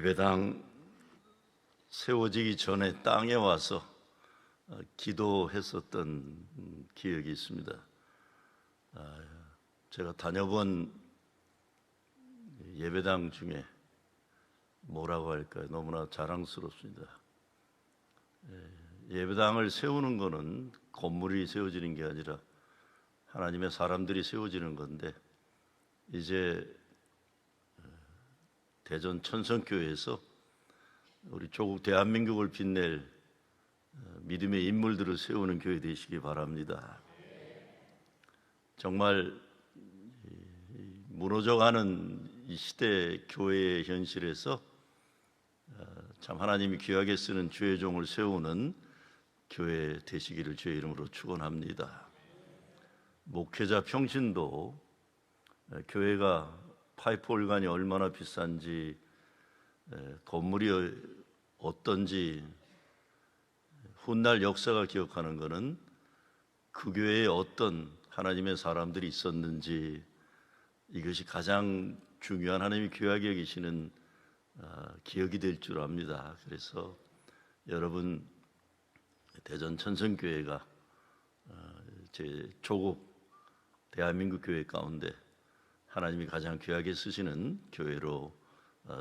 예배당 세워지기 전에 땅에 와서 기도했었던 기억이 있습니다. 제가 다녀본 예배당 중에 뭐라고 할까요? 너무나 자랑스럽습니다. 예배당을 세우는 것은 건물이 세워지는 게 아니라 하나님의 사람들이 세워지는 건데, 이제 대전 천성교회에서 우리 조국 대한민국을 빛낼 믿음의 인물들을 세우는 교회 되시기 바랍니다. 정말 무너져가는 이 시대 교회의 현실에서 참 하나님이 귀하게 쓰는 주의 종을 세우는 교회 되시기를 주의 이름으로 축원합니다. 목회자 평신도 교회가 파이프 올간이 얼마나 비싼지, 건물이 어떤지, 훗날 역사가 기억하는 것은 그 교회에 어떤 하나님의 사람들이 있었는지, 이것이 가장 중요한 하나님이 귀하게 여기시는 기억이 될 줄 압니다. 그래서 여러분, 대전 천성교회가 제 조국 대한민국 교회 가운데 하나님이 가장 귀하게 쓰시는 교회로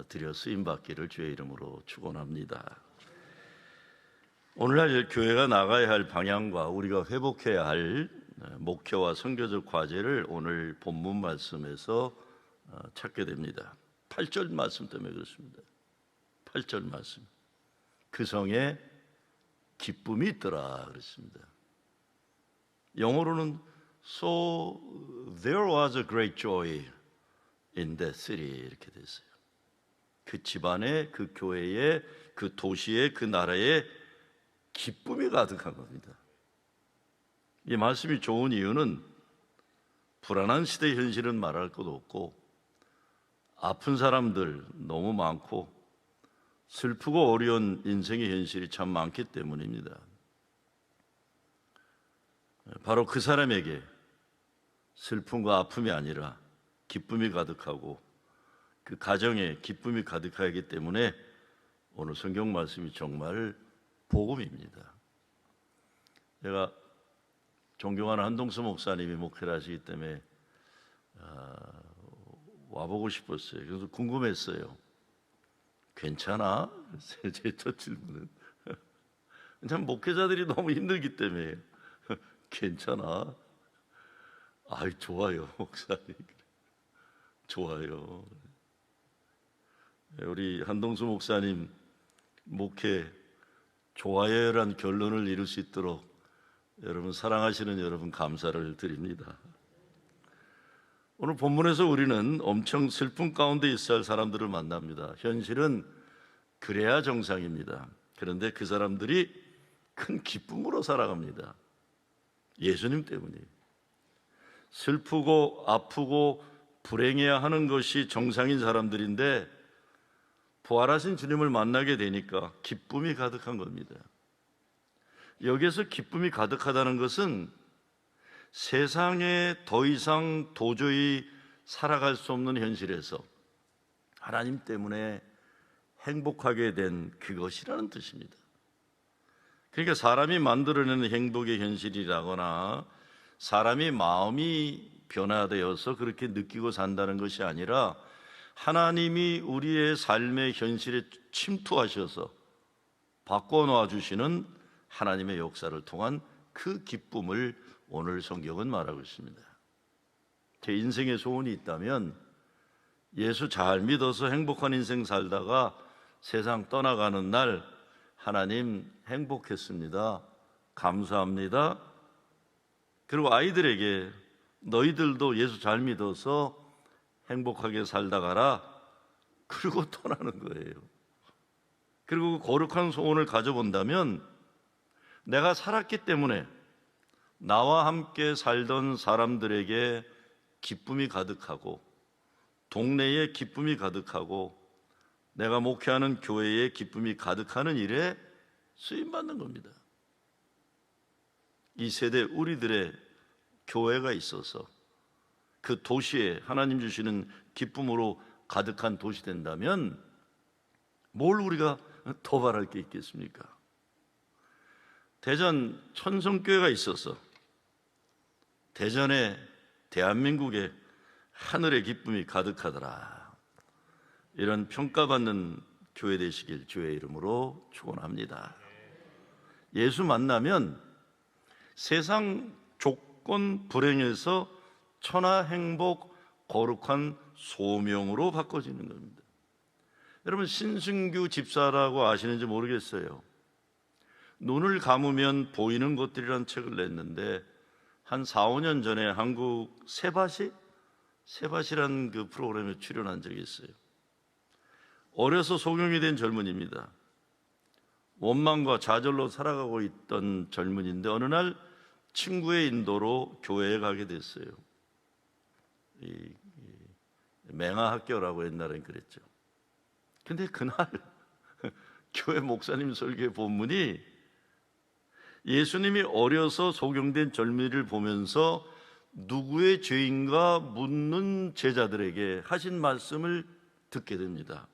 드려 쓰임받기를 주의 이름으로 축원합니다. 오늘날 교회가 나가야 할 방향과 우리가 회복해야 할 목표와 선교적 과제를 오늘 본문 말씀에서 찾게 됩니다. 8절 말씀 때문에 그렇습니다. 8절 말씀, 그 성에 기쁨이 있더라 그랬습니다. 영어로는 So there was a great joy in that city 이렇게 됐어요. 그 집안에, 그 교회에, 그 도시에, 그 나라에 기쁨이 가득한 겁니다. 이 말씀이 좋은 이유는 불안한 시대 현실은 말할 것도 없고, 아픈 사람들 너무 많고 슬프고 어려운 인생의 현실이 참 많기 때문입니다. 바로 그 사람에게 슬픔과 아픔이 아니라 기쁨이 가득하고 그 가정에 기쁨이 가득하기 때문에 오늘 성경 말씀이 정말 복음입니다. 제가 존경하는 한동수 목사님이 목회를 하시기 때문에 와보고 싶었어요. 그래서 궁금했어요. 괜찮아? 제 첫 질문은 참 목회자들이 너무 힘들기 때문에 괜찮아? 아이, 좋아요 목사님, 좋아요. 우리 한동수 목사님 목회 좋아요란 결론을 이룰 수 있도록 여러분, 사랑하시는 여러분 감사를 드립니다. 오늘 본문에서 우리는 엄청 슬픔 가운데 있어야 할 사람들을 만납니다. 현실은 그래야 정상입니다. 그런데 그 사람들이 큰 기쁨으로 살아갑니다. 예수님 때문이에요. 슬프고 아프고 불행해야 하는 것이 정상인 사람들인데 부활하신 주님을 만나게 되니까 기쁨이 가득한 겁니다. 여기에서 기쁨이 가득하다는 것은 세상에 더 이상 도저히 살아갈 수 없는 현실에서 하나님 때문에 행복하게 된 그것이라는 뜻입니다. 그러니까 사람이 만들어내는 행복의 현실이라거나 사람이 마음이 변화되어서 그렇게 느끼고 산다는 것이 아니라 하나님이 우리의 삶의 현실에 침투하셔서 바꿔놓아 주시는 하나님의 역사를 통한 그 기쁨을 오늘 성경은 말하고 있습니다. 제 인생의 소원이 있다면 예수 잘 믿어서 행복한 인생 살다가 세상 떠나가는 날 하나님 행복했습니다, 감사합니다, 그리고 아이들에게 너희들도 예수 잘 믿어서 행복하게 살다 가라, 그리고 떠나는 거예요. 그리고 그 거룩한 소원을 가져본다면 내가 살았기 때문에 나와 함께 살던 사람들에게 기쁨이 가득하고, 동네에 기쁨이 가득하고, 내가 목회하는 교회에 기쁨이 가득하는 일에 쓰임받는 겁니다. 이 세대 우리들의 교회가 있어서 그 도시에 하나님 주시는 기쁨으로 가득한 도시 된다면 뭘 우리가 더 바랄 게 있겠습니까? 대전 천성교회가 있어서 대전에 대한민국의 하늘의 기쁨이 가득하더라, 이런 평가받는 교회 되시길 주의 이름으로 축원합니다. 예수 만나면 세상 조건 불행에서 천하 행복 거룩한 소명으로 바꿔지는 겁니다. 여러분, 신승규 집사라고 아시는지 모르겠어요. 눈을 감으면 보이는 것들이라는 책을 냈는데 한 4, 5년 전에 한국 세바시라는 그 프로그램에 출연한 적이 있어요. 어려서 소경이 된 젊은이입니다. 원망과 좌절로 살아가고 있던 젊은이인데 어느 날 친구의 인도로 교회에 가게 됐어요. 맹아학교라고 옛날엔 그랬죠. 근데 그날 교회 목사님 설교 본문이 예수님이 어려서 소경된 젊은이를 보면서 누구의 죄인가 묻는 제자들에게 하신 말씀을 듣게 됩니다.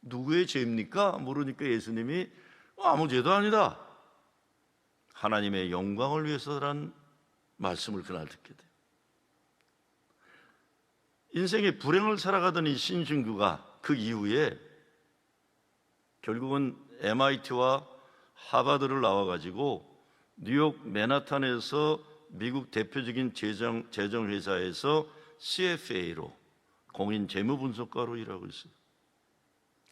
누구의 죄입니까? 물으니까 예수님이 아무 죄도 아니다, 하나님의 영광을 위해서라는 말씀을 그날 듣게 돼요. 인생의 불행을 살아가던 이 신승규가 그 이후에 결국은 MIT와 하버드를 나와가지고 뉴욕 맨하탄에서 미국 대표적인 재정회사에서 CFA로 공인 재무분석가로 일하고 있어요.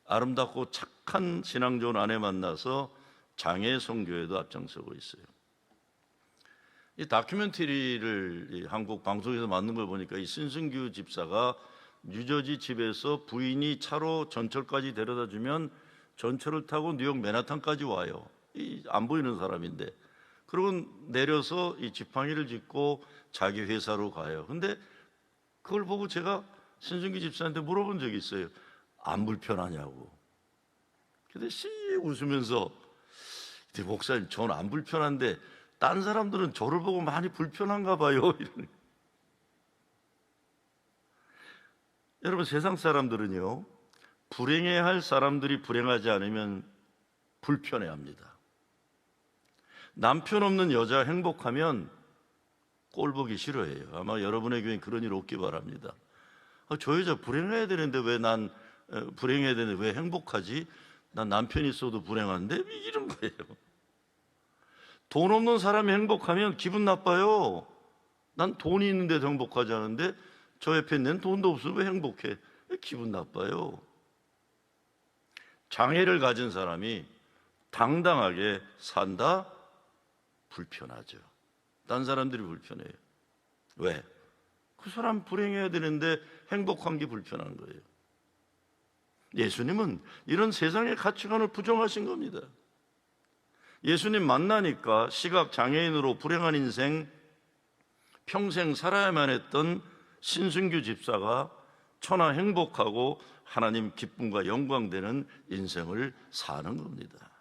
아름답고 착한 신앙 좋은 아내 만나서 장애 선교에도 앞장서고 있어요. 이 다큐멘터리를 한국 방송에서 만든 걸 보니까 이 신승규 집사가 뉴저지 집에서 부인이 차로 전철까지 데려다 주면 전철을 타고 뉴욕 맨하탄까지 와요. 안 보이는 사람인데, 그러고 내려서 이 지팡이를 짚고 자기 회사로 가요. 근데 그걸 보고 제가 신승규 집사한테 물어본 적이 있어요. 안 불편하냐고. 근데 씩 웃으면서, 목사님 저는 안 불편한데 딴 사람들은 저를 보고 많이 불편한가 봐요. 여러분, 세상 사람들은요, 불행해야 할 사람들이 불행하지 않으면 불편해합니다. 남편 없는 여자 행복하면 꼴보기 싫어해요. 아마 여러분의 교회에 그런 일 없기 바랍니다. 저 여자 불행해야 되는데 왜 난 불행해야 되는데 왜 행복하지? 난 남편이 있어도 불행한데? 이런 거예요. 돈 없는 사람이 행복하면 기분 나빠요. 난 돈이 있는데도 행복하지 않은데 저 옆에 낸 돈도 없으면 왜 행복해? 기분 나빠요. 장애를 가진 사람이 당당하게 산다? 불편하죠. 딴 사람들이 불편해요. 왜? 그 사람 불행해야 되는데 행복한 게 불편한 거예요. 예수님은 이런 세상의 가치관을 부정하신 겁니다. 예수님 만나니까 시각장애인으로 불행한 인생 평생 살아야만 했던 신승규 집사가 천하 행복하고 하나님 기쁨과 영광되는 인생을 사는 겁니다.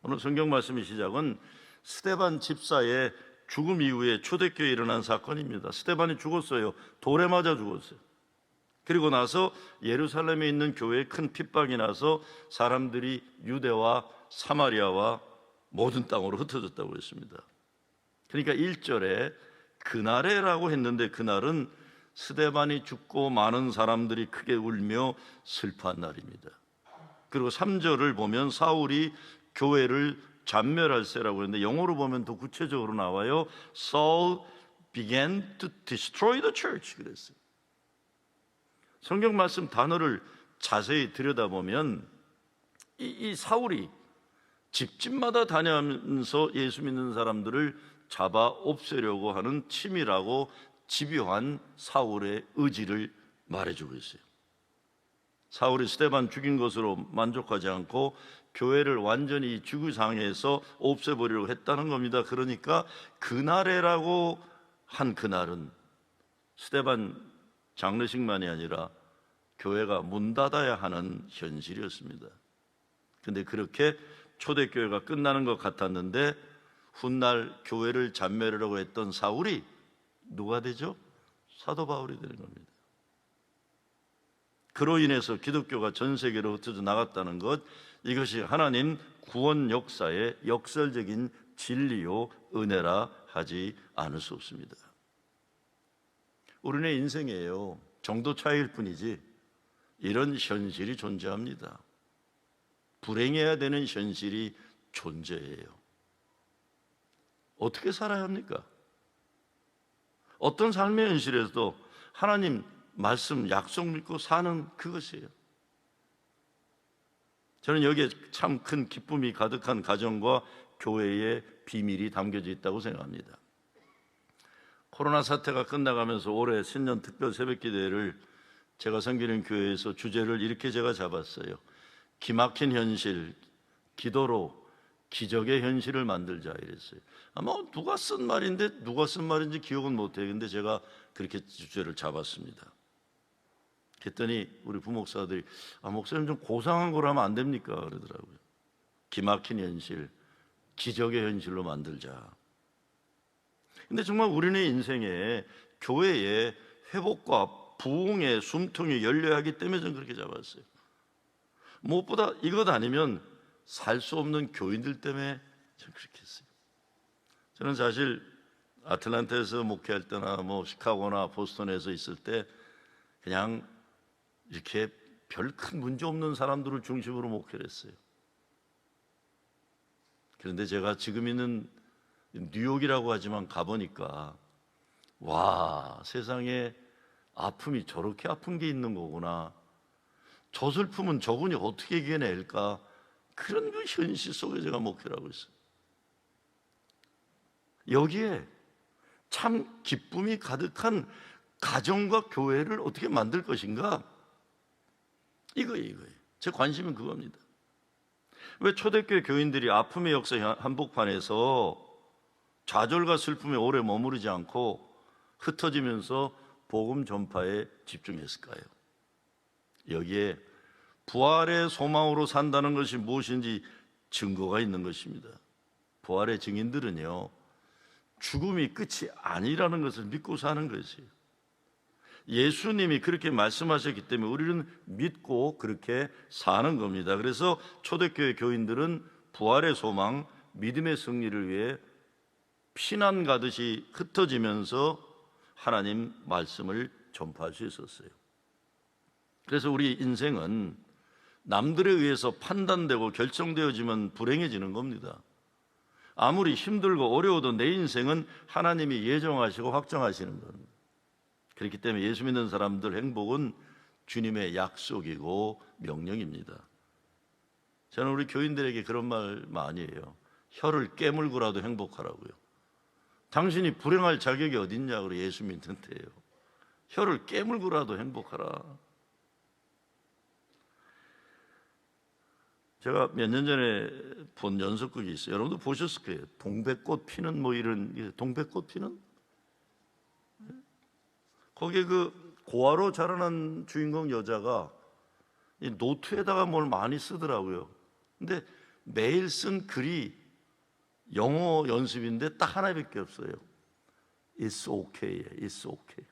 오늘 성경 말씀의 시작은 스데반 집사의 죽음 이후에 초대교회에 일어난 사건입니다. 스데반이 죽었어요. 돌에 맞아 죽었어요. 그리고 나서 예루살렘에 있는 교회에 큰 핍박이 나서 사람들이 유대와 사마리아와 모든 땅으로 흩어졌다고 했습니다. 그러니까 1절에 그날에라고 했는데 그날은 스데반이 죽고 많은 사람들이 크게 울며 슬퍼한 날입니다. 그리고 3절을 보면 사울이 교회를 잔멸할세라고 했는데 영어로 보면 더 구체적으로 나와요. Saul began to destroy the church 그랬어요. 성경 말씀 단어를 자세히 들여다보면 이 사울이 집집마다 다니면서 예수 믿는 사람들을 잡아 없애려고 하는 치밀하고 집요한 사울의 의지를 말해주고 있어요. 사울이 스데반 죽인 것으로 만족하지 않고 교회를 완전히 지구상에서 없애버리려고 했다는 겁니다. 그러니까 그날에라고 한 그날은 스데반 장례식만이 아니라 교회가 문 닫아야 하는 현실이었습니다. 근데 그렇게 초대교회가 끝나는 것 같았는데 훗날 교회를 잔멸하려고 했던 사울이 누가 되죠? 사도 바울이 되는 겁니다. 그로 인해서 기독교가 전 세계로 흩어져 나갔다는 것, 이것이 하나님 구원 역사의 역설적인 진리요 은혜라 하지 않을 수 없습니다. 우리네 인생이에요. 정도 차이일 뿐이지 이런 현실이 존재합니다. 불행해야 되는 현실이 존재해요. 어떻게 살아야 합니까? 어떤 삶의 현실에서도 하나님 말씀, 약속 믿고 사는 그것이에요. 저는 여기에 참 큰 기쁨이 가득한 가정과 교회의 비밀이 담겨져 있다고 생각합니다. 코로나 사태가 끝나가면서 올해 신년 특별 새벽기도회를 제가 섬기는 교회에서 주제를 이렇게 제가 잡았어요. 기막힌 현실, 기도로 기적의 현실을 만들자 이랬어요. 아마 누가 쓴 말인데 누가 쓴 말인지 기억은 못해요. 근데 제가 그렇게 주제를 잡았습니다. 그랬더니 우리 부목사들이 목사님 좀 고상한 걸 하면 안 됩니까? 그러더라고요. 기막힌 현실, 기적의 현실로 만들자. 근데 정말 우리는 인생에 교회의 회복과 부흥의 숨통이 열려야 하기 때문에 저는 그렇게 잡았어요. 무엇보다 이것 아니면 살 수 없는 교인들 때문에 저는 그렇게 했어요. 저는 사실 아틀란타에서 목회할 때나 시카고나 보스턴에서 있을 때 그냥 이렇게 별 큰 문제 없는 사람들을 중심으로 목회를 했어요. 그런데 제가 지금 있는 뉴욕이라고 하지만 가보니까 와, 세상에 아픔이 저렇게 아픈 게 있는 거구나. 저 슬픔은 저분이 어떻게 이겨낼까? 그런 그 현실 속에 제가 목회를 하고 있어요. 여기에 참 기쁨이 가득한 가정과 교회를 어떻게 만들 것인가? 이거예요. 제 관심은 그겁니다. 왜 초대교회 교인들이 아픔의 역사 한복판에서 좌절과 슬픔에 오래 머무르지 않고 흩어지면서 복음 전파에 집중했을까요? 여기에 부활의 소망으로 산다는 것이 무엇인지 증거가 있는 것입니다. 부활의 증인들은요, 죽음이 끝이 아니라는 것을 믿고 사는 것이에요. 예수님이 그렇게 말씀하셨기 때문에 우리는 믿고 그렇게 사는 겁니다. 그래서 초대교회 교인들은 부활의 소망, 믿음의 승리를 위해 피난 가듯이 흩어지면서 하나님 말씀을 전파할 수 있었어요. 그래서 우리 인생은 남들에 의해서 판단되고 결정되어지면 불행해지는 겁니다. 아무리 힘들고 어려워도 내 인생은 하나님이 예정하시고 확정하시는 겁니다. 그렇기 때문에 예수 믿는 사람들 행복은 주님의 약속이고 명령입니다. 저는 우리 교인들에게 그런 말 많이 해요. 혀를 깨물고라도 행복하라고요. 당신이 불행할 자격이 어딨냐고 예수 믿는데요. 혀를 깨물고라도 행복하라. 제가 몇 년 전에 본 연속극이 있어요. 여러분도 보셨을 거예요. 동백꽃 피는 이런 동백꽃 피는? 거기에 그 고아로 자라난 주인공 여자가 이 노트에다가 뭘 많이 쓰더라고요. 근데 매일 쓴 글이 영어 연습인데 딱 하나밖에 없어요. It's okay, it's okay.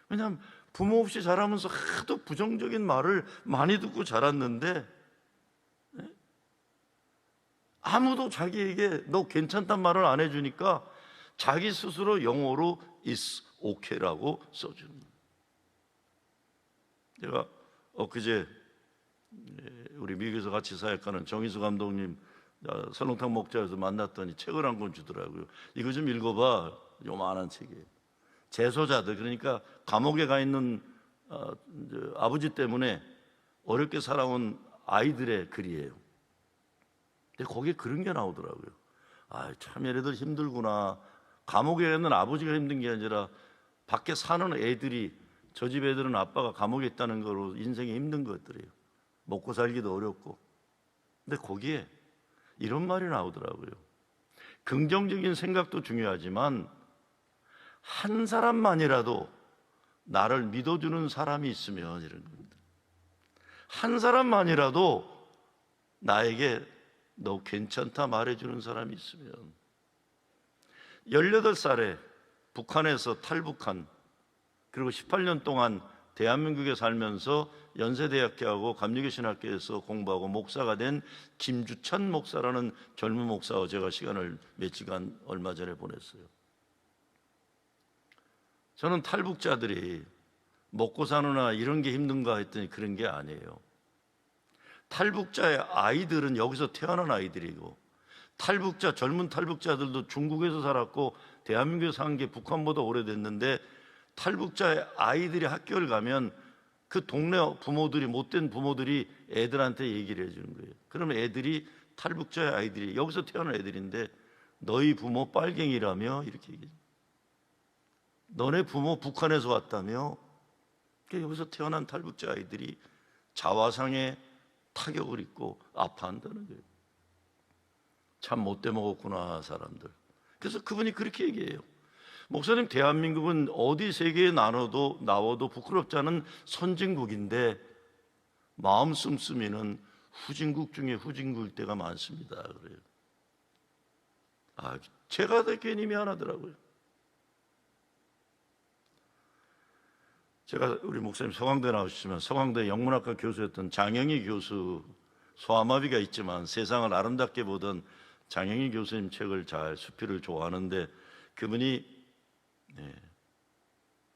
왜냐하면 부모 없이 자라면서 하도 부정적인 말을 많이 듣고 자랐는데 아무도 자기에게 너 괜찮단 말을 안 해주니까 자기 스스로 영어로 It's okay라고 써줍니다. 제가 엊그제 우리 미국에서 같이 사역하는 정희수 감독님 설렁탕 목자에서 만났더니 책을 한 권 주더라고요. 이거 좀 읽어봐. 요만한 책이에요. 재소자들, 그러니까 감옥에 가 있는 아버지 때문에 어렵게 살아온 아이들의 글이에요. 근데 거기에 그런 게 나오더라고요. 참 얘네들 힘들구나. 감옥에 있는 아버지가 힘든 게 아니라 밖에 사는 애들이, 저 집 애들은 아빠가 감옥에 있다는 거로 인생이 힘든 것들이에요. 먹고 살기도 어렵고. 근데 거기에 이런 말이 나오더라고요. 긍정적인 생각도 중요하지만 한 사람만이라도 나를 믿어주는 사람이 있으면, 이런 겁니다. 한 사람만이라도 나에게 너 괜찮다 말해주는 사람이 있으면. 18살에 북한에서 탈북한, 그리고 18년 동안 대한민국에 살면서 연세대학교하고 감리교신학교에서 공부하고 목사가 된 김주찬 목사라는 젊은 목사와 제가 시간을 며칠간 얼마 전에 보냈어요. 저는 탈북자들이 먹고 사느나 이런 게 힘든가 했더니 그런 게 아니에요. 탈북자의 아이들은 여기서 태어난 아이들이고, 젊은 탈북자들도 중국에서 살았고 대한민국에 산 게 북한보다 오래됐는데, 탈북자의 아이들이 학교를 가면 그 동네 부모들이, 못된 부모들이 애들한테 얘기를 해주는 거예요. 그러면 애들이, 탈북자의 아이들이 여기서 태어난 애들인데 너희 부모 빨갱이라며 이렇게 얘기해요. 너네 부모 북한에서 왔다며. 그러니까 여기서 태어난 탈북자 아이들이 자화상에 타격을 입고 아파한다는 거예요. 참 못돼 먹었구나 사람들. 그래서 그분이 그렇게 얘기해요. 목사님, 대한민국은 어디 세계에 나와도 부끄럽지 않은 선진국인데 마음 씀씀이는 후진국 중에 후진국일 때가 많습니다. 그래요. 제가 더 괜히 미안하더라고요. 제가 우리 목사님 서강대 나오시지만 서강대 영문학과 교수였던 장영희 교수, 소아마비가 있지만 세상을 아름답게 보던 장영희 교수님 책을 잘 수필을 좋아하는데, 그분이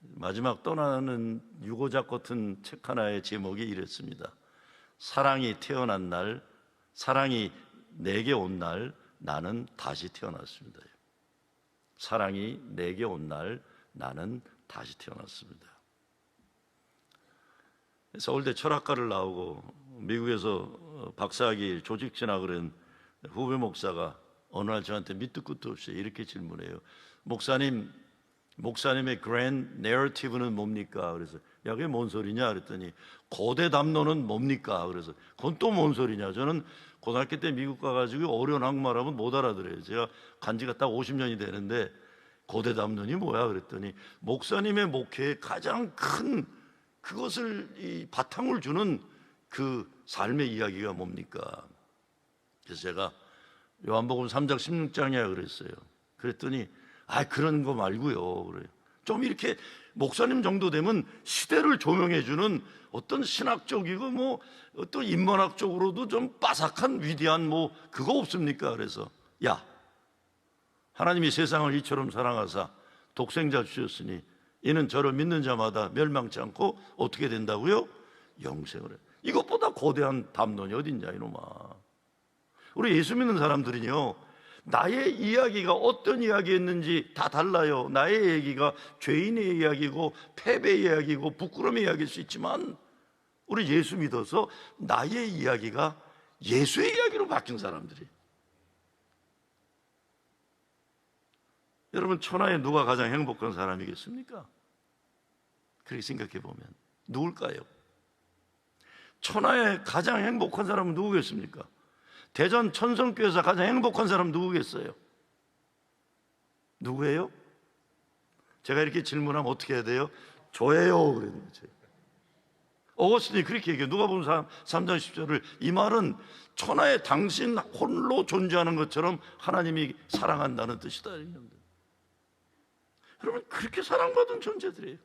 마지막 떠나는 유고작 같은 책 하나의 제목이 이랬습니다. 사랑이 태어난 날, 사랑이 내게 온 날 나는 다시 태어났습니다. 사랑이 내게 온 날 나는 다시 태어났습니다. 서울대 철학과를 나오고 미국에서 박사학위 조직 진학을 한 후배 목사가 어느 날 저한테 밑도 끝도 없이 이렇게 질문해요. 목사님의 그랜드 내러티브는 뭡니까? 그래서 야, 그게 뭔 소리냐? 그랬더니 고대 담론은 뭡니까? 그래서 그건 또 뭔 소리냐? 저는 고등학교 때 미국 가가지고 어려운 한국말하면 못 알아들어요. 제가 간 지가 딱 50년이 되는데 고대 담론이 뭐야? 그랬더니 목사님의 목회에 가장 큰 그것을 이 바탕을 주는 그 삶의 이야기가 뭡니까? 그래서 제가 요한복음 3장 16장이야 그랬어요. 그랬더니 그런 거 말고요. 그래요. 좀 이렇게 목사님 정도 되면 시대를 조명해 주는 어떤 신학적이고 뭐 어떤 인문학적으로도 좀 빠삭한 위대한 뭐 그거 없습니까? 그래서 야, 하나님이 세상을 이처럼 사랑하사 독생자 주셨으니 이는 저를 믿는 자마다 멸망치 않고 어떻게 된다고요? 영생을 해. 이것보다 거대한 담론이 어딨냐 이놈아. 우리 예수 믿는 사람들은요, 나의 이야기가 어떤 이야기였는지 다 달라요. 나의 얘기가 죄인의 이야기고 패배의 이야기고 부끄러움의 이야기일 수 있지만, 우리 예수 믿어서 나의 이야기가 예수의 이야기로 바뀐 사람들이. 여러분, 천하에 누가 가장 행복한 사람이겠습니까? 그렇게 생각해 보면 누굴까요? 천하에 가장 행복한 사람은 누구겠습니까? 대전 천성교회에서 가장 행복한 사람 누구겠어요? 누구예요? 제가 이렇게 질문하면 어떻게 해야 돼요? 저예요. 그랬는데 어거스틴이 그렇게 얘기해요. 누가복음 3장 10절을. 이 말은 천하에 당신 홀로 존재하는 것처럼 하나님이 사랑한다는 뜻이다. 여러분, 그렇게 사랑받은 존재들이에요.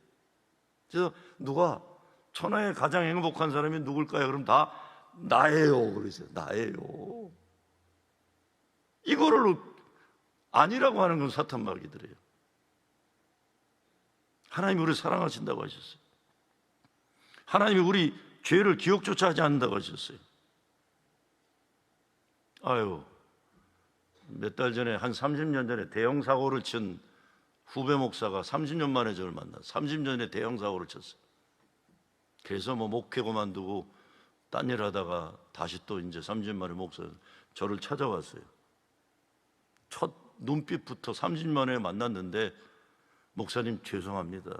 그래서 누가 천하에 가장 행복한 사람이 누굴까요? 그럼 다 나예요. 그러세요. 나예요. 이거를 아니라고 하는 건 사탄 마귀들이에요. 하나님이 우리를 사랑하신다고 하셨어요. 하나님이 우리 죄를 기억조차 하지 않는다고 하셨어요. 몇 달 전에, 한 30년 전에 대형 사고를 친 후배 목사가 30년 만에 저를 만났어요. 30년에 대형 사고를 쳤어요. 그래서 뭐 목회 그만두고 딴 일 하다가 다시 또 이제 30년 만에 목사 저를 찾아왔어요. 첫 눈빛부터 30년 만에 만났는데, 목사님 죄송합니다.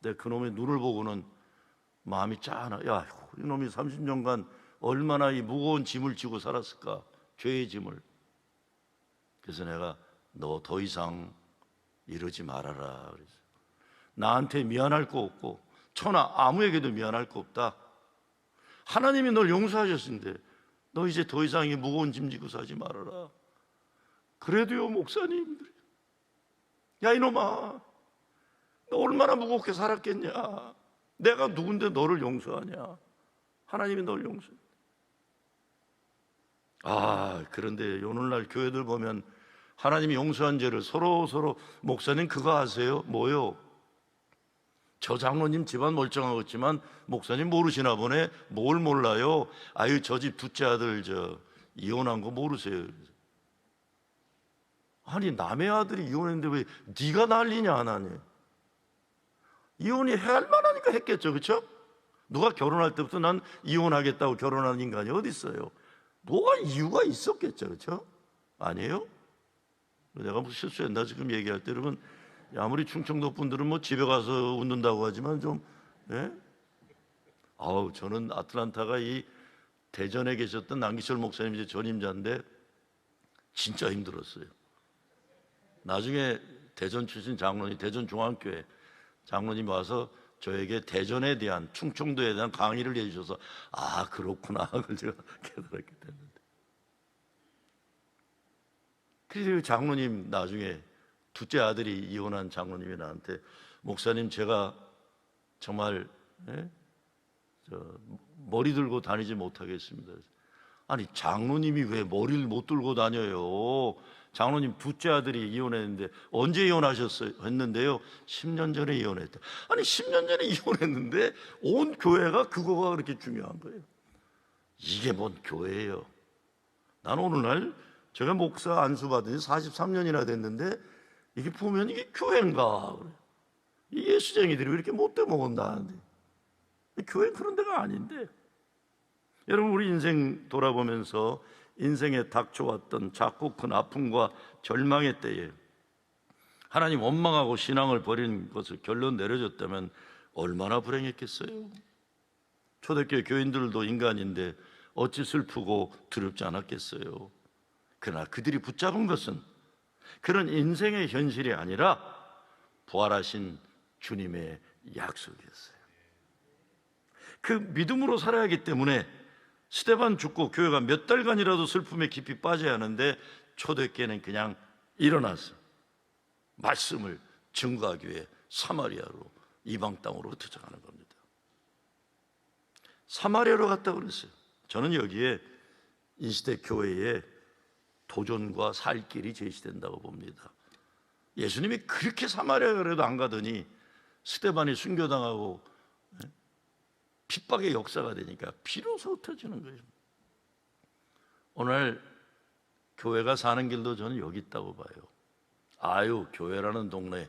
내가 그놈의 눈을 보고는 마음이 짠하. 야, 이놈이 30년간 얼마나 이 무거운 짐을 지고 살았을까, 죄의 짐을. 그래서 내가 너 더 이상 이러지 말아라 그랬어요. 나한테 미안할 거 없고 천하 아무에게도 미안할 거 없다. 하나님이 널 용서하셨는데 너 이제 더 이상 이 무거운 짐 지고 사지 말아라. 그래도요 목사님, 야 이놈아, 너 얼마나 무겁게 살았겠냐. 내가 누군데 너를 용서하냐? 하나님이 너를 용서해. 그런데 오늘날 교회들 보면 하나님이 용서한 죄를 서로 목사님 그거 아세요? 뭐요? 저 장로님 집안 멀쩡하겠지만 목사님 모르시나 보네. 뭘 몰라요? 아유, 저 집 둘째 아들 이혼한 거 모르세요? 아니, 남의 아들이 이혼했는데 왜 네가 난리냐? 하나님, 이혼이 해야 할 만하니까 했겠죠, 그렇죠? 누가 결혼할 때부터 난 이혼하겠다고 결혼한 인간이 어디 있어요? 뭐가 이유가 있었겠죠, 그렇죠? 아니에요? 내가 뭐 실수했나 지금 얘기할 때. 여러분, 아무리 충청도 분들은 뭐 집에 가서 웃는다고 하지만 좀, 예? 저는 아틀란타가 이 대전에 계셨던 남기철 목사님 이제 전임자인데 진짜 힘들었어요. 나중에 대전 출신 장로님, 대전 중앙교회 장로님이 와서 저에게 대전에 대한, 충청도에 대한 강의를 해주셔서 그렇구나, 그걸 제가 깨달았게 됐는데. 그래서 장로님, 나중에 둘째 아들이 이혼한 장로님이 나한테, 목사님 제가 정말 머리 들고 다니지 못하겠습니다. 아니, 장로님이 왜 머리를 못 들고 다녀요? 장로님 둘째 아들이 이혼했는데 언제 이혼하셨어요? 했는데요, 10년 전에 이혼했다. 아니, 10년 전에 이혼했는데 온 교회가 그거가 그렇게 중요한 거예요. 이게 뭔 교회예요? 나는 오늘날 제가 목사 안수받은 지 43년이나 됐는데 이게 보면 이게 교회인가? 이 예수쟁이들이 왜 이렇게 못돼 먹었나? 교회는 그런 데가 아닌데. 여러분, 우리 인생 돌아보면서 인생에 닥쳐왔던 작고 큰 아픔과 절망의 때에 하나님 원망하고 신앙을 버린 것을 결론 내려줬다면 얼마나 불행했겠어요? 초대교회 교인들도 인간인데 어찌 슬프고 두렵지 않았겠어요? 그러나 그들이 붙잡은 것은 그런 인생의 현실이 아니라 부활하신 주님의 약속이었어요. 그 믿음으로 살아야 하기 때문에 스데반 죽고 교회가 몇 달간이라도 슬픔에 깊이 빠져야 하는데 초대교회는 그냥 일어나서 말씀을 증거하기 위해 사마리아로, 이방 땅으로 들어가는 겁니다. 사마리아로 갔다고 그랬어요. 저는 여기에 이 시대 교회에 도전과 살 길이 제시된다고 봅니다. 예수님이 그렇게 사마리아 그래도 안 가더니 스데반이 순교당하고 핍박의 역사가 되니까 비로소 흩어지는 거예요. 오늘 교회가 사는 길도 저는 여기 있다고 봐요. 교회라는 동네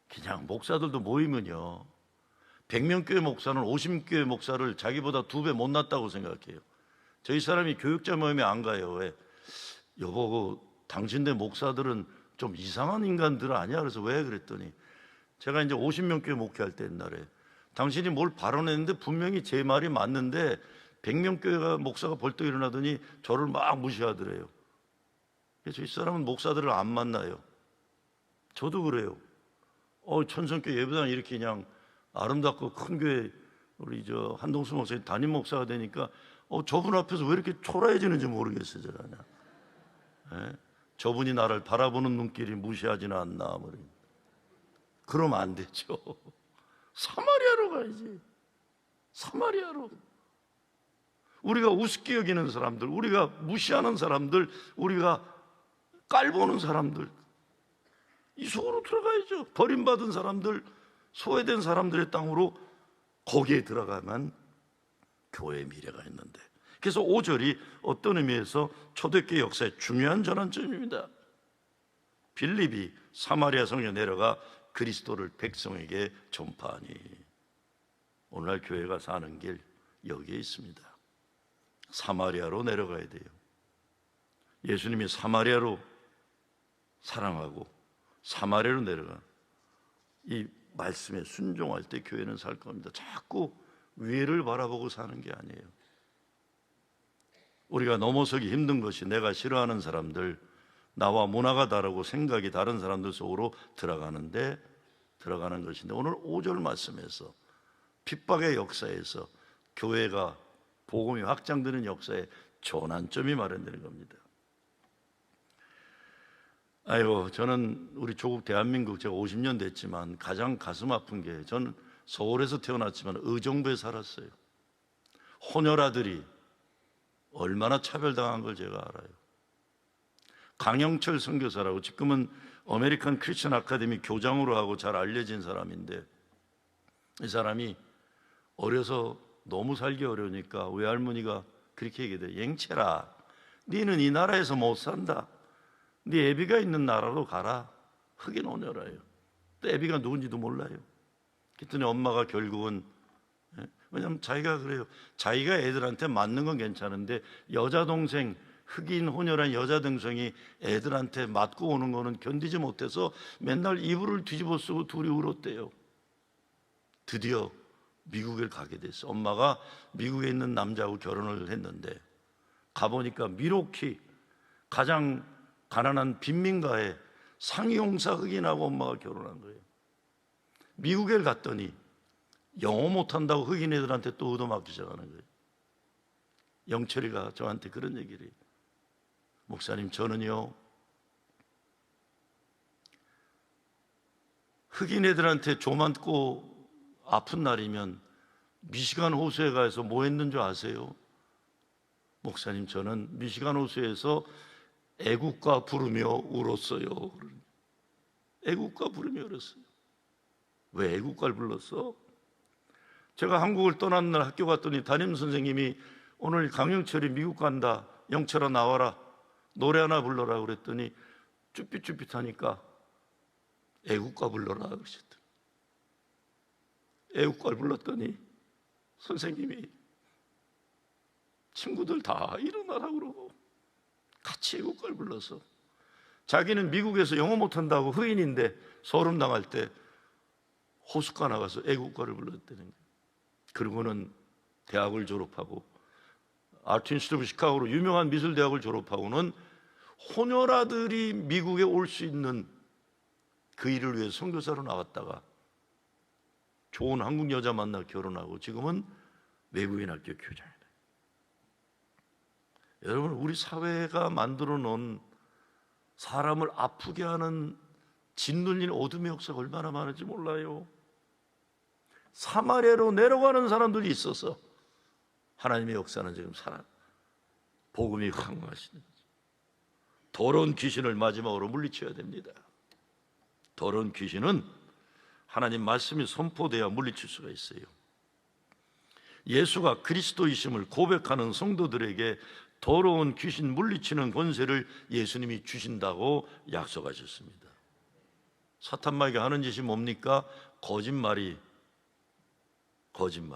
그냥 목사들도 모이면요, 100명 교회 목사는 50교회 목사를 자기보다 2배 못났다고 생각해요. 저희 사람이 교육자 모임에 안 가요. 왜? 여보, 당신네 목사들은 좀 이상한 인간들 아니야? 그래서 왜? 그랬더니 제가 이제 50명 교회 목회할 때 옛날에, 당신이 뭘 발언했는데 분명히 제 말이 맞는데 100명 교회가 목사가 벌떡 일어나더니 저를 막 무시하더래요. 그래서 이 사람은 목사들을 안 만나요. 저도 그래요. 천성교회 예배당 이렇게 그냥 아름답고 큰 교회 우리 한동수 목사님 담임 목사가 되니까 저분 앞에서 왜 이렇게 초라해지는지 모르겠어요. 제가 그냥. 저분이 나를 바라보는 눈길이 무시하지는 않나. 그러면 안 되죠. 사마리아로 가야지. 사마리아로. 우리가 우습게 여기는 사람들, 우리가 무시하는 사람들, 우리가 깔보는 사람들, 이 속으로 들어가야죠. 버림받은 사람들, 소외된 사람들의 땅으로, 거기에 들어가면 교회의 미래가 있는데. 그래서 5절이 어떤 의미에서 초대교회 역사의 중요한 전환점입니다. 빌립이 사마리아 성에 내려가 그리스도를 백성에게 전파하니. 오늘날 교회가 사는 길 여기에 있습니다. 사마리아로 내려가야 돼요. 예수님이 사마리아로 사랑하고 사마리아로 내려가 이 말씀에 순종할 때 교회는 살 겁니다. 자꾸 위를 바라보고 사는 게 아니에요. 우리가 넘어서기 힘든 것이 내가 싫어하는 사람들, 나와 문화가 다르고 생각이 다른 사람들 속으로 들어가는 것인데, 오늘 5절 말씀에서 핍박의 역사에서 교회가 복음이 확장되는 역사에 전환점이 마련되는 겁니다. 저는 우리 조국 대한민국 제가 50년 됐지만 가장 가슴 아픈 게, 저는 서울에서 태어났지만 의정부에 살았어요. 혼혈아들이 얼마나 차별당한 걸 제가 알아요. 강영철 선교사라고 지금은 아메리칸 크리스천 아카데미 교장으로 하고 잘 알려진 사람인데, 이 사람이 어려서 너무 살기 어려우니까 외할머니가 그렇게 얘기해요. 영채라, 너는 이 나라에서 못 산다. 네 애비가 있는 나라로 가라. 흑인 혼혈아예요. 또 애비가 누군지도 몰라요. 그랬더니 엄마가 결국은, 왜냐하면 자기가 그래요. 자기가 애들한테 맞는 건 괜찮은데 여자 동생, 흑인 혼혈한 여자 동생이 애들한테 맞고 오는 거는 견디지 못해서 맨날 이불을 뒤집어 쓰고 둘이 울었대요. 드디어 미국에 가게 됐어. 엄마가 미국에 있는 남자하고 결혼을 했는데 가보니까 미로키 가장 가난한 빈민가에 상용사 흑인하고 엄마가 결혼한 거예요. 미국에 갔더니 영어 못한다고 흑인 애들한테 또 얻어맞기 시작하는 거예요. 영철이가 저한테 그런 얘기를 해요. 목사님, 저는요 흑인 애들한테 조 맞고 아픈 날이면 미시간 호수에 가서 뭐 했는 줄 아세요? 목사님, 저는 미시간 호수에서 애국가 부르며 울었어요. 애국가 부르며 울었어요. 왜 애국가를 불렀어? 제가 한국을 떠난 날 학교 갔더니 담임 선생님이 오늘 강영철이 미국 간다, 영철아 나와라, 노래 하나 불러라 그랬더니 쭈삣쭈삣하니까 애국가 불러라 그러셨더니 애국가를 불렀더니 선생님이 친구들 다 일어나라 그러고 같이 애국가를 불러서, 자기는 미국에서 영어 못한다고 흑인인데 소름 당할 때 호숫가 나가서 애국가를 불렀다는 거예요. 그리고는 대학을 졸업하고 아트 인스티튜트 오브 시카고로 유명한 미술대학을 졸업하고는 혼혈아들이 미국에 올 수 있는 그 일을 위해 선교사로 나왔다가 좋은 한국 여자 만나 결혼하고 지금은 외국인 학교 교장이에요. 여러분, 우리 사회가 만들어 놓은 사람을 아프게 하는 짓눌린 어둠의 역사가 얼마나 많은지 몰라요. 사마리아로 내려가는 사람들이 있어서 하나님의 역사는 지금 복음이 강화하시는 거죠. 더러운 귀신을 마지막으로 물리쳐야 됩니다. 더러운 귀신은 하나님 말씀이 선포돼야 물리칠 수가 있어요. 예수가 그리스도이심을 고백하는 성도들에게 더러운 귀신 물리치는 권세를 예수님이 주신다고 약속하셨습니다. 사탄마귀가 하는 짓이 뭡니까? 거짓말.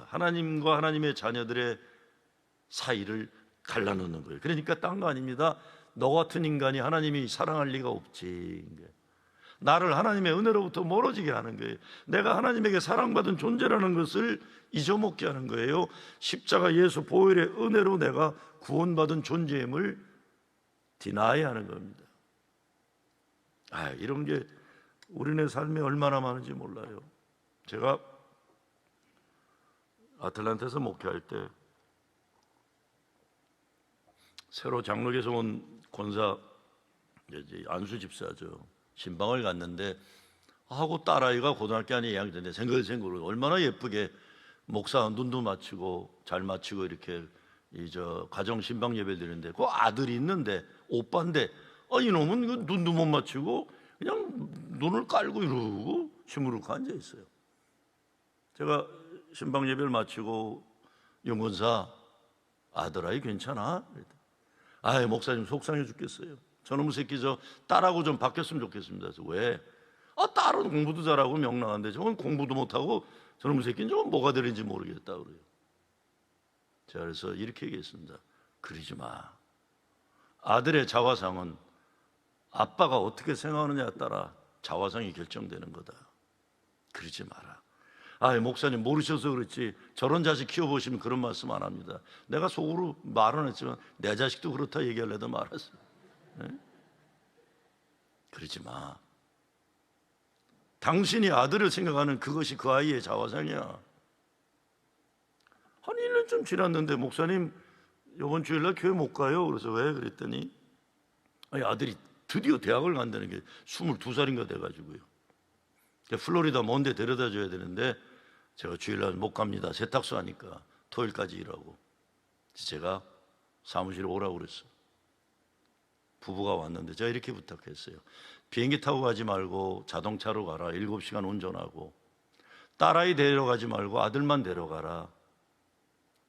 하나님과 하나님의 자녀들의 사이를 갈라놓는 거예요. 그러니까 딴 거 아닙니다. 너 같은 인간이 하나님이 사랑할 리가 없지. 나를 하나님의 은혜로부터 멀어지게 하는 거예요. 내가 하나님에게 사랑받은 존재라는 것을 잊어먹게 하는 거예요. 십자가 예수 보혈의 은혜로 내가 구원받은 존재임을 디나이 하는 겁니다. 이런 게 우리네 삶에 얼마나 많은지 몰라요. 제가 아틀란타에서 목회할 때 새로 장로교에서 온 권사 안수 집사죠. 신방을 갔는데 하고 딸아이가 고등학교 안에 2학년 때인데 생글생글 얼마나 예쁘게 목사 눈도 맞추고 잘 맞추고 이렇게 가정 신방 예배 드리는데 그 아들이 있는데 오빠인데 이놈은 그 눈도 못 맞추고 그냥 눈을 깔고 이러고 시무룩 앉아 있어요. 제가 신방 예배를 마치고 영권사 아들아이 괜찮아? 목사님 속상해 죽겠어요. 저놈의 새끼 딸하고 좀 바뀌었으면 좋겠습니다. 그래서 왜? 딸은 공부도 잘하고 명랑한데 저건 공부도 못하고 저놈의 새끼는 저건 뭐가 되는지 모르겠다 그래요. 제가 그래서 이렇게 얘기했습니다. 그러지 마. 아들의 자화상은 아빠가 어떻게 생각하느냐에 따라 자화상이 결정되는 거다. 그러지 마라. 목사님 모르셔서 그렇지 저런 자식 키워보시면 그런 말씀 안 합니다. 내가 속으로 말은 했지만 내 자식도 그렇다 얘기하려다 말았어요. 네? 그러지 마. 당신이 아들을 생각하는 그것이 그 아이의 자화상이야. 한 1년쯤 지났는데 목사님 이번 주일날 교회 못 가요. 그래서 왜? 그랬더니 아들이 드디어 대학을 간다는 게 22살인가 돼가지고요. 플로리다 먼데 데려다 줘야 되는데 제가 주일날 못 갑니다. 세탁소 하니까 토요일까지 일하고. 제가 사무실에 오라고 그랬어요. 부부가 왔는데 제가 이렇게 부탁했어요. 비행기 타고 가지 말고 자동차로 가라. 7시간 운전하고. 딸아이 데려가지 말고 아들만 데려가라.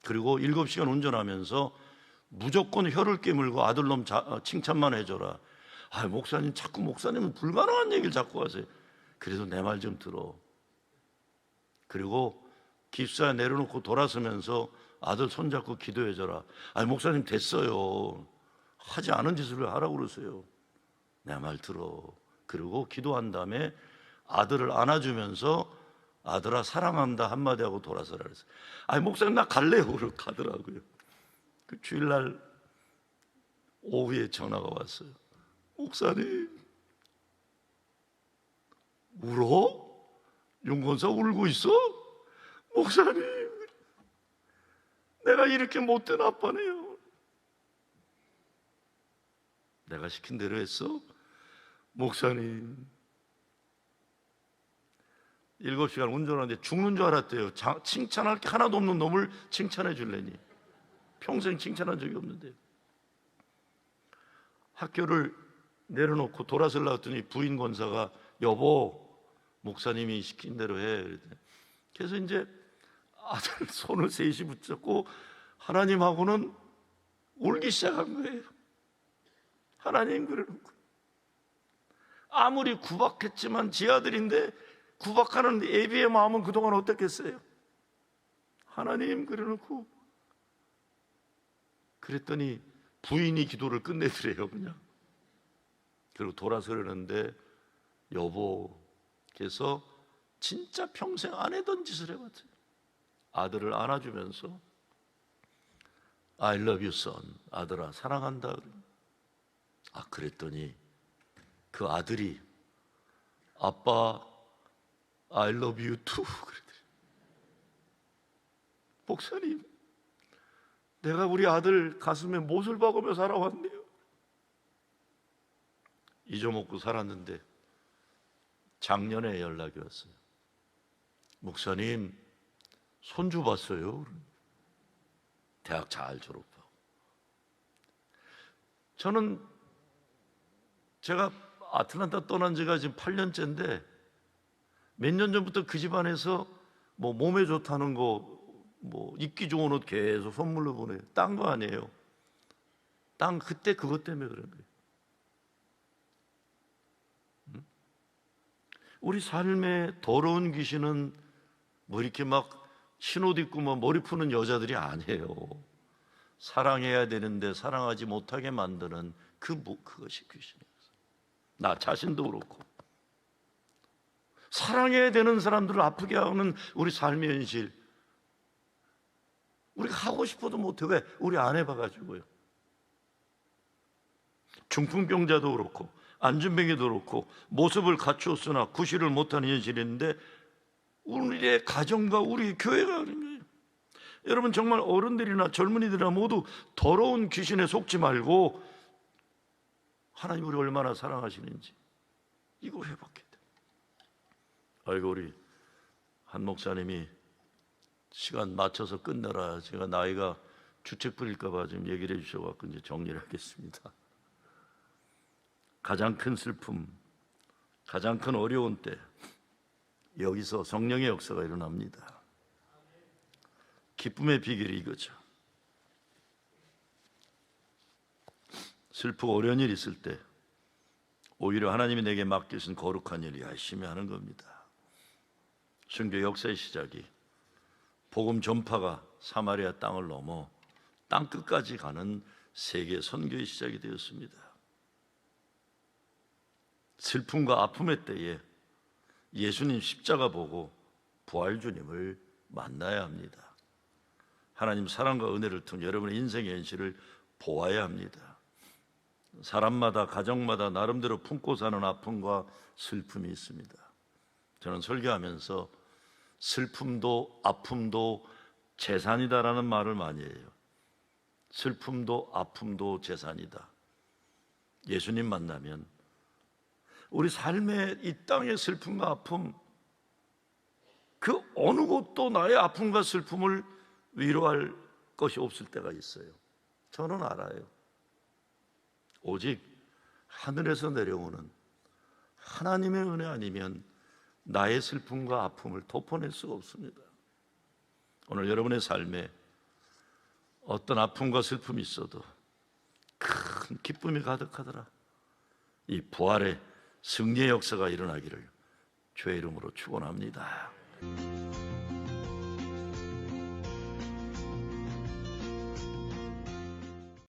그리고 7시간 운전하면서 무조건 혀를 깨물고 아들놈 칭찬만 해줘라. 아, 목사님, 자꾸 목사님은 불가능한 얘기를 자꾸 하세요. 그래도 내 말 좀 들어. 그리고 기숙사에 내려놓고 돌아서면서 아들 손잡고 기도해줘라. 아니, 목사님 됐어요. 하지 않은 짓을 왜 하라고 그러세요? 내 말 들어. 그리고 기도한 다음에 아들을 안아주면서 아들아 사랑한다 한마디 하고 돌아서라 그랬어요. 아니, 목사님 나 갈래요. 그러고 가더라고요. 그 주일날 오후에 전화가 왔어요. 목사님 울어? 윤건사 울고 있어? 목사님 내가 이렇게 못된 아빠네요. 내가 시킨 대로 했어? 목사님 7시간 운전하는데 죽는 줄 알았대요. 칭찬할 게 하나도 없는 놈을 칭찬해 줄래니. 평생 칭찬한 적이 없는데. 학교를 내려놓고 돌아서려고 했더니 부인 권사가 여보 목사님이 시킨 대로 해. 그래서 이제 아들 손을 셋이 붙잡고 하나님하고는 울기 시작한 거예요. 하나님 그래놓고 아무리 구박했지만 지 아들인데 구박하는 애비의 마음은 그동안 어땠겠어요? 하나님 그래놓고 그랬더니 부인이 기도를 끝내더래요. 그냥. 그리고 돌아서려는데 여보께서 진짜 평생 안 했던 짓을 해봤어요. 아들을 안아주면서 I love you son, 아들아 사랑한다. 아, 그랬더니 그 아들이 아빠 I love you too 그러더래요. 목사님 내가 우리 아들 가슴에 못을 박으며 살아왔네요. 잊어먹고 살았는데 작년에 연락이 왔어요. 목사님 손주 봤어요. 대학 잘 졸업하고. 저는 제가 아틀란타 떠난 지가 지금 8년째인데 몇 년 전부터 그 집안에서 뭐 몸에 좋다는 거, 뭐 입기 좋은 옷 계속 선물로 보내요. 딴 거 아니에요. 딴 그때 그것 때문에 그런 거예요. 우리 삶의 더러운 귀신은 뭐 이렇게 막 흰옷 입고 뭐 머리 푸는 여자들이 아니에요. 사랑해야 되는데 사랑하지 못하게 만드는 그것이 귀신이에요. 나 자신도 그렇고 사랑해야 되는 사람들을 아프게 하는 우리 삶의 현실, 우리가 하고 싶어도 못해. 왜? 우리 안 해봐가지고요. 중풍병자도 그렇고 안진뱅이도 그렇고 모습을 갖추었으나 구실을 못하는 현실이 있는데 우리의 가정과 우리 교회가 그런 거예요. 여러분 정말 어른들이나 젊은이들이나 모두 더러운 귀신에 속지 말고 하나님 우리 얼마나 사랑하시는지 이거 회복해야 돼. 아이고 우리 한 목사님이 시간 맞춰서 끝내라. 제가 나이가 주책 부릴까 봐 지금 얘기를 해주셔서 이제 정리를 하겠습니다. 가장 큰 슬픔, 가장 큰 어려운 때 여기서 성령의 역사가 일어납니다. 기쁨의 비결이 이거죠. 슬프고 어려운 일 있을 때 오히려 하나님이 내게 맡기신 거룩한 일 열심히 하는 겁니다. 순교 역사의 시작이 복음 전파가 사마리아 땅을 넘어 땅 끝까지 가는 세계 선교의 시작이 되었습니다. 슬픔과 아픔의 때에 예수님 십자가 보고 부활 주님을 만나야 합니다. 하나님 사랑과 은혜를 통해 여러분의 인생의 현실을 보아야 합니다. 사람마다 가정마다 나름대로 품고 사는 아픔과 슬픔이 있습니다. 저는 설교하면서 슬픔도 아픔도 재산이다라는 말을 많이 해요. 슬픔도 아픔도 재산이다. 예수님 만나면 우리 삶의 이 땅의 슬픔과 아픔 그 어느 곳도 나의 아픔과 슬픔을 위로할 것이 없을 때가 있어요. 저는 알아요. 오직 하늘에서 내려오는 하나님의 은혜 아니면 나의 슬픔과 아픔을 덮어낼 수가 없습니다. 오늘 여러분의 삶에 어떤 아픔과 슬픔이 있어도 큰 기쁨이 가득하더라. 이 부활의 승리의 역사가 일어나기를 주의 이름으로 축원합니다.